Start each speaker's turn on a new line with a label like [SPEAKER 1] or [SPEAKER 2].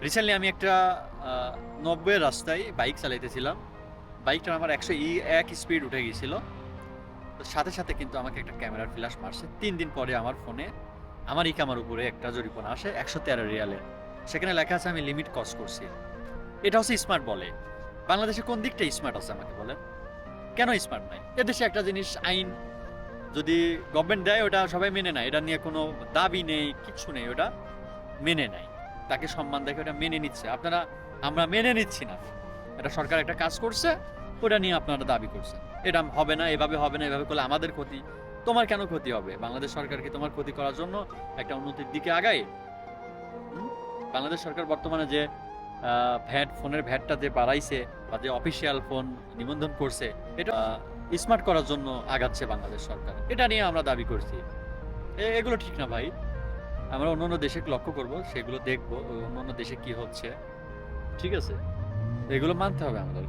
[SPEAKER 1] Recently আমি একটা ৯০ এর রাস্তায় বাইক চালাইতেছিলাম। বাইকটা আমার ১০০ স্পিড উঠে গিয়েছিল। তো সাথে, সাথে কিন্তু আমাকে একটা ক্যামেরার ফ্ল্যাশ মারছে। ৩ দিন পরে আমার ফোনে আমার ইকামার উপরে একটা জরিমানা আসে ১১৩ রিয়ালের। সেখানে লেখা আছে আমি লিমিট ক্রস করছি। এটা হচ্ছে স্মার্ট বলে। বাংলাদেশে কোন দিকটা স্মার্ট আছে আমাকে বলেন? কেন স্মার্ট নাই? এদেশে একটা জিনিস আইন যদি গভর্নমেন্ট দেয় ওটা সবাই মেনে নেয়। এটা নিয়ে কোনো দাবি নেই, কিচ্ছু নেই। ওটা মেনে নেয়। তাকে সম্মান দেখে ওটা মেনে নিচ্ছে। আমরা মেনে নিচ্ছি না। এটা সরকার একটা কাজ করছে, ওটা নিয়ে আপনারা দাবি করছেন। এটা হবে না, এভাবে হবে না, এভাবে করলে আমাদের ক্ষতি। তোমার কেন ক্ষতি হবে? বাংলাদেশ সরকার কি তোমার ক্ষতি করার জন্য একটা উন্নতির দিকে আগায়? হুম? বাংলাদেশ সরকার বর্তমানে যে ফোনের ভ্যাটটা যে বাড়াইছে বা যে অফিসিয়াল ফোন নিবন্ধন করছে, এটা স্মার্ট করার জন্য আগাচ্ছে বাংলাদেশ সরকার। এটা নিয়ে আমরা দাবি করছি। এগুলো ঠিক না ভাই। আমরা অন্যান্য দেশে লক্ষ্য করব, সেগুলো দেখব অন্যান্য দেশে কি হচ্ছে। ঠিক আছে? এগুলো মানতে হবে আমাদের।